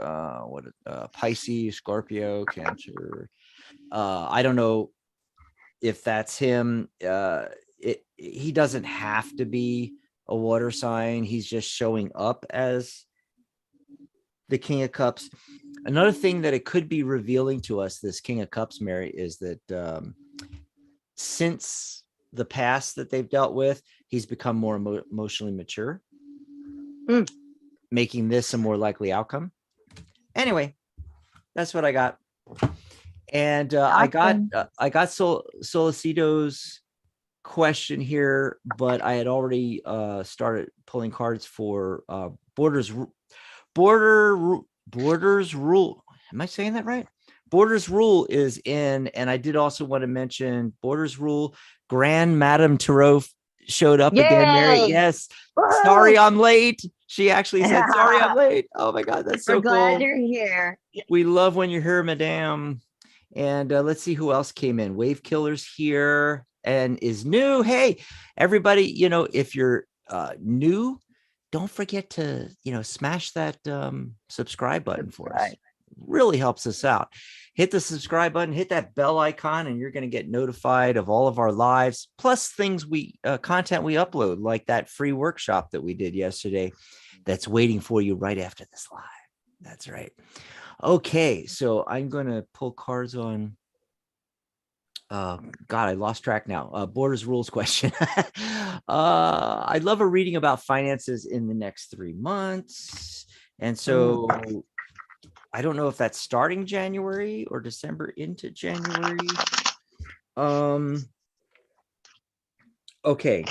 Pisces, Scorpio, Cancer. I don't know if that's him. He doesn't have to be a water sign. He's just showing up as the King of Cups. Another thing that it could be revealing to us, this King of Cups, Mary, is that since the past that they've dealt with, he's become more emotionally mature, making this a more likely outcome. Anyway, that's what I got. And I got Solicito's question here, but I had already started pulling cards for Borders Rule. Am I saying that right? Borders Rule is in, and I did also want to mention Borders Rule. Grand Madame Tarot showed up again, Mary. Yes. Woo-hoo! Sorry, I'm late. She actually said, sorry, I'm late. Oh my God, that's so We're glad cool. you're here. We love when you're here, Madame. And let's see who else came in. Wave Killer's here and is new. Hey, everybody, if you're new, don't forget to, smash that subscribe button for us. Really helps us out. Hit the subscribe button, hit that bell icon, and you're going to get notified of all of our lives, plus things content we upload, like that free workshop that we did yesterday that's waiting for you right after this live. That's right. Okay, so I'm going to pull cards on. God, I lost track now. Borders Rules question. I'd love a reading about finances in the next 3 months. And so I don't know if that's starting January or December into January. Okay.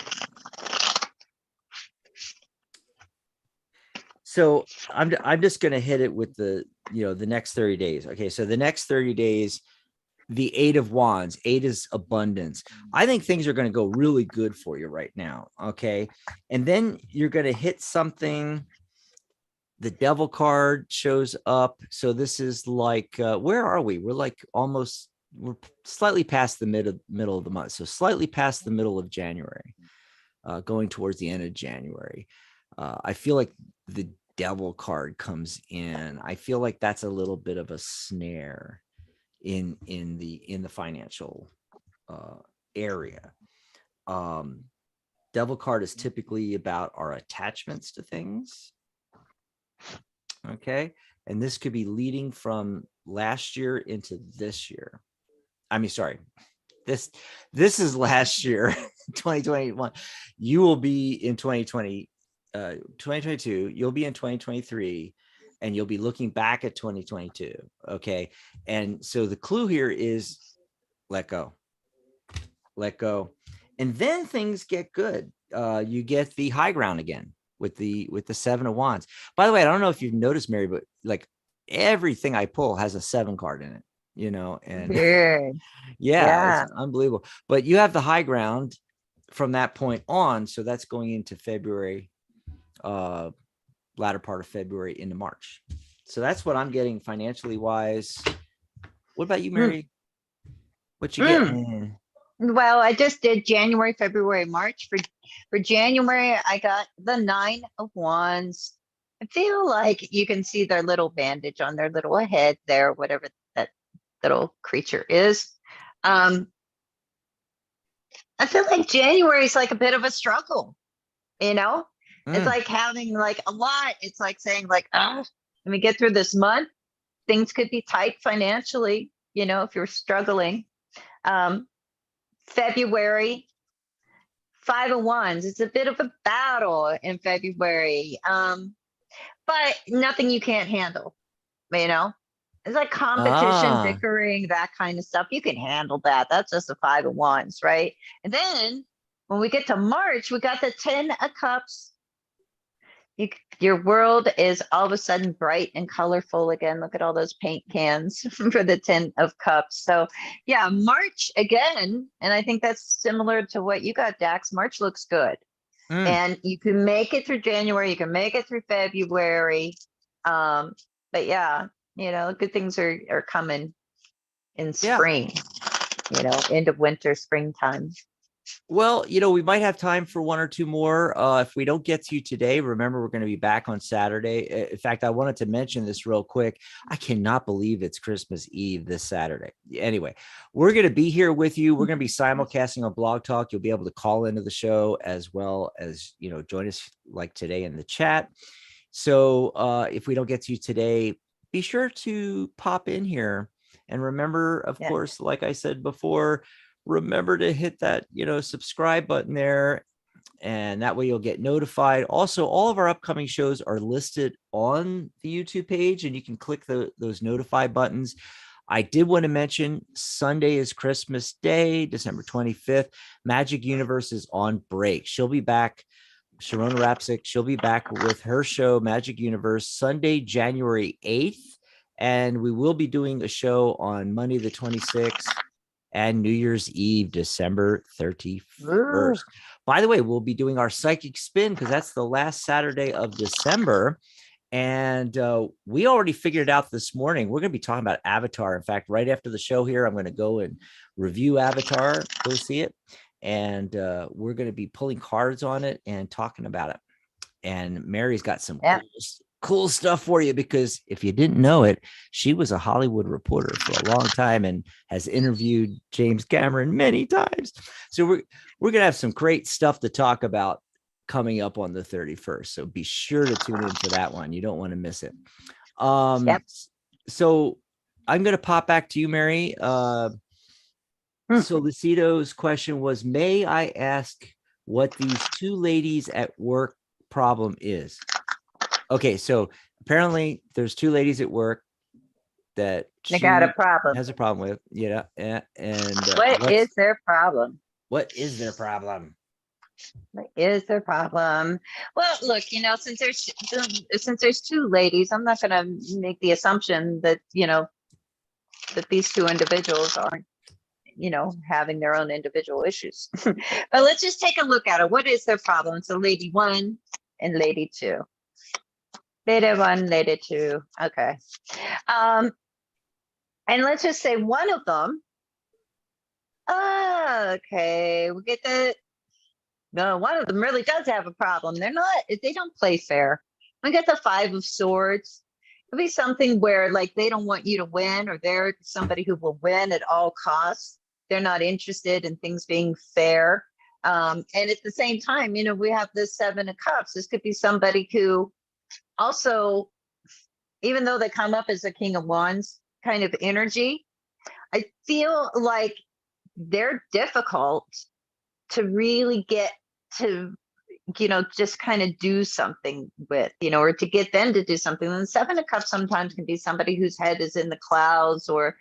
So I'm just going to hit it with the next 30 days. Okay. So the next 30 days, the Eight of Wands, 8 is abundance. I think things are going to go really good for you right now. Okay. And then you're going to hit something. The Devil card shows up. So this is like, where are we? We're slightly past the middle of the month. So slightly past the middle of January, going towards the end of January. I feel like the Devil card comes in. I feel like that's a little bit of a snare in the financial area. Devil card is typically about our attachments to things. Okay. And this could be leading from last year into this year. I mean, sorry, this is last year, 2021. You will be in 2022. You'll be in 2023, and you'll be looking back at 2022. Okay. And so the clue here is let go. And then things get good. You get the high ground again with the Seven of Wands. By the way, I don't know if you've noticed, Mary, but like everything I pull has a 7 card in it, and yeah, it's unbelievable. But you have the high ground from that point on. So that's going into February, latter part of February into March. So that's what I'm getting financially wise. What about you, Mary? What you getting? Well, I just did January, February, March. For January, I got the 9 of Wands, I feel like you can see their little bandage on their little head there, whatever that little creature is. Um, I feel like January is like a bit of a struggle, you know? It's Mm. like having like a lot. It's like saying like, let me get through this month. Things could be tight financially, if you're struggling. Um, February, 5 of Wands. It's a bit of a battle in February. But nothing you can't handle, you know? It's like competition, Ah, bickering, that kind of stuff. You can handle that. That's just a 5 of Wands, right? And then when we get to March, we got the 10 of Cups. Your world is all of a sudden bright and colorful again. Look at all those paint cans for the 10 of Cups. So, yeah, March again. And I think that's similar to what you got, Dax. March looks good. mm. And you can make it through January, you can make it through February. Um, but yeah, good things are coming in Yeah. spring, end of winter, springtime. Well, we might have time for one or two more. If we don't get to you today, remember, we're going to be back on Saturday. In fact, I wanted to mention this real quick. I cannot believe it's Christmas Eve this Saturday. Anyway, we're going to be here with you. We're going to be simulcasting on Blog Talk. You'll be able to call into the show as well as, join us like today in the chat. So if we don't get to you today, be sure to pop in here. And remember, of Yeah. course, like I said before, remember to hit that, subscribe button there. And that way you'll get notified. Also, all of our upcoming shows are listed on the YouTube page, and you can click those notify buttons. I did want to mention Sunday is Christmas Day, December 25th. Magic Universe is on break. She'll be back. Sharona Rapsick, she'll be back with her show, Magic Universe, Sunday, January 8th. And we will be doing a show on Monday, the 26th, and New Year's Eve, December 31st. By the way, we'll be doing our psychic spin because that's the last Saturday of December. And we already figured it out this morning. We're going to be talking about Avatar. In fact, right after the show here, I'm going to go and review Avatar, go see it. And we're going to be pulling cards on it and talking about it. And Mary's got some cool stuff for you, because if you didn't know it, she was a Hollywood reporter for a long time and has interviewed James Cameron many times. So we're going to have some great stuff to talk about coming up on the 31st. So be sure to tune in for that one. You don't want to miss it. So I'm going to pop back to you, Mary. So Lucido's question was, may I ask what these two ladies at work problem is? Okay, so apparently there's two ladies at work that They got a problem. has a problem with. Yeah. And what is their problem? What is their problem? What is their problem? Well, look, since there's two ladies, I'm not going to make the assumption that, that these two individuals aren't, having their own individual issues. But let's just take a look at it. What is their problem? So lady one and lady two. Lady one, lady two. Okay. And let's just say one of them. Okay, we get the. No, one of them really does have a problem. They don't play fair. We get the 5 of Swords. It'll be something where like they don't want you to win, or they're somebody who will win at all costs. They're not interested in things being fair. And at the same time, we have the 7 of Cups. This could be somebody who also, even though they come up as a King of Wands kind of energy, I feel like they're difficult to really get to, just kind of do something with, or to get them to do something. And the 7 of Cups sometimes can be somebody whose head is in the clouds, or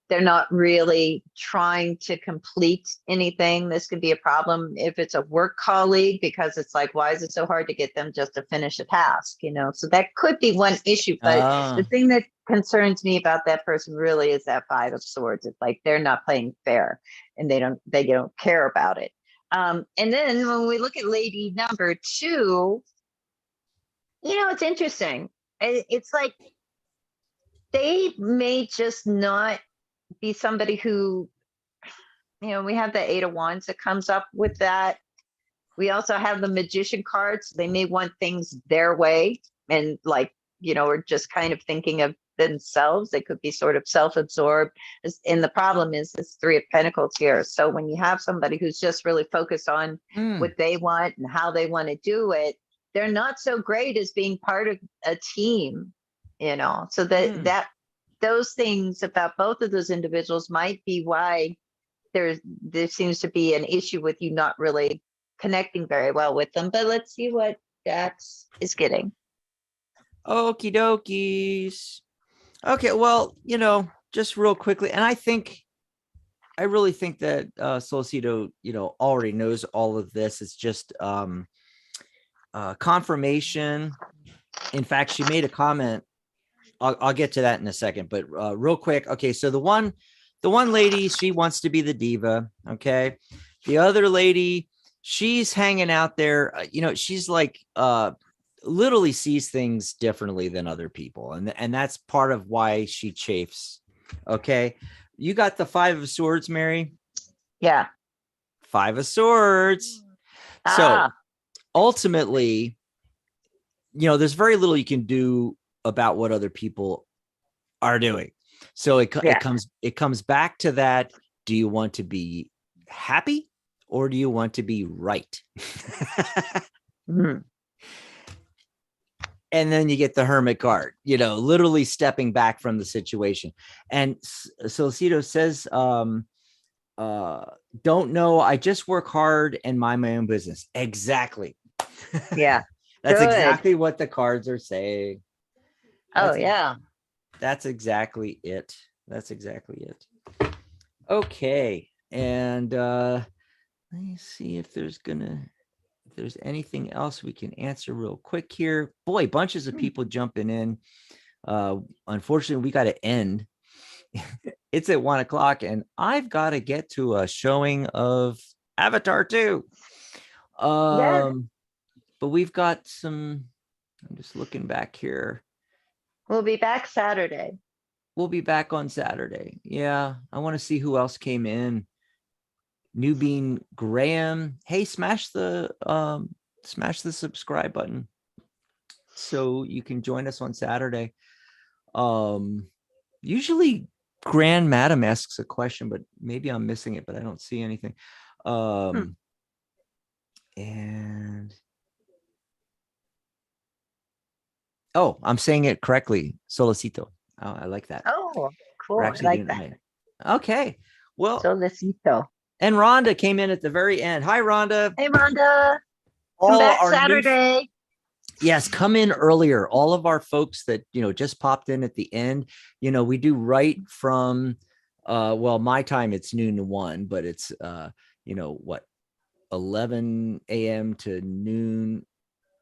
they're not really trying to complete anything. This could be a problem if it's a work colleague, because it's like, why is it so hard to get them just to finish a task? So that could be one issue. But the thing that concerns me about that person really is that 5 of Swords. It's like they're not playing fair, and they don't care about it. And then when we look at lady number two, it's interesting. It's like they may just not be somebody who, we have the 8 of Wands that comes up with that. We also have the Magician cards. They may want things their way. and like, are just kind of thinking of themselves. They could be sort of self-absorbed. And the problem is this Three of Pentacles here. So when you have somebody who's just really focused on what they want and how they want to do it, they're not so great as being part of a team, so that those things about both of those individuals might be why there seems to be an issue with you not really connecting very well with them. But let's see what Dax is getting. Okie dokies. Okay, well, just real quickly, and I really think that Solcito, already knows all of this. It's just confirmation. In fact, she made a comment. I'll get to that in a second, but real quick. Okay, so the one lady, she wants to be the diva. Okay, the other lady, she's hanging out there. She's like literally sees things differently than other people, and that's part of why she chafes. Okay, you got the Five of Swords, Mary. Yeah, Five of Swords. So ultimately, there's very little you can do about what other people are doing. So it comes back to that. Do you want to be happy or do you want to be right? And then you get the Hermit card, literally stepping back from the situation. And Solcito says, don't know. I just work hard and mind my own business. Exactly. Yeah. That's Good. exactly what the cards are saying. That's exactly it. Okay. And let me see if there's anything else we can answer real quick here. Boy, bunches of people jumping in. Unfortunately, we got to end. It's at 1:00 and I've got to get to a showing of Avatar 2. But we've got some, I'm just looking back here. We'll be back Saturday. We'll be back on Saturday. Yeah. I want to see who else came in. Newbean Graham. Hey, smash the subscribe button so you can join us on Saturday. Usually Grand Madam asks a question, but maybe I'm missing it, but I don't see anything. And I'm saying it correctly. Solcito. Oh, I like that. Oh, cool. I like that. Okay. Well, Solcito. And Rhonda came in at the very end. Hi, Rhonda. Hey, Rhonda. Come back Saturday. Yes, come in earlier. All of our folks that, just popped in at the end, we do right from, my time, it's noon to 1, but it's, 11 a.m. to noon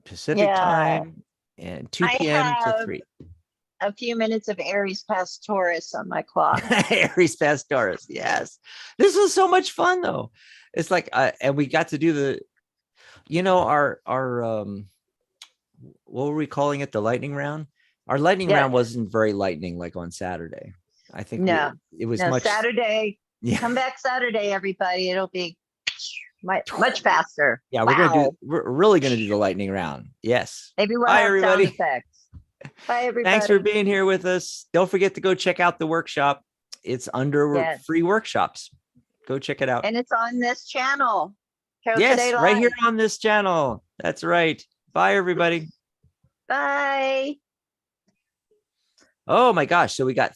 Pacific time and 2 p.m. to 3. A few minutes of Aries past Taurus on my clock. Aries past Taurus. Yes. This was so much fun though. It's like, and we got to do our what were we calling it? The lightning round. Our lightning round wasn't very lightning like on Saturday. I think it was much Saturday. Yeah. Come back Saturday, everybody. It'll be much faster. Yeah. We're really going to do the lightning round. Yes. Maybe we'll have sound effects. Bye, everybody. Thanks for being here with us. Don't forget to go check out the workshop. It's under free workshops. Go check it out. And it's on this channel. Yes, right here on this channel. That's right. Bye, everybody. Bye. Oh, my gosh. So we got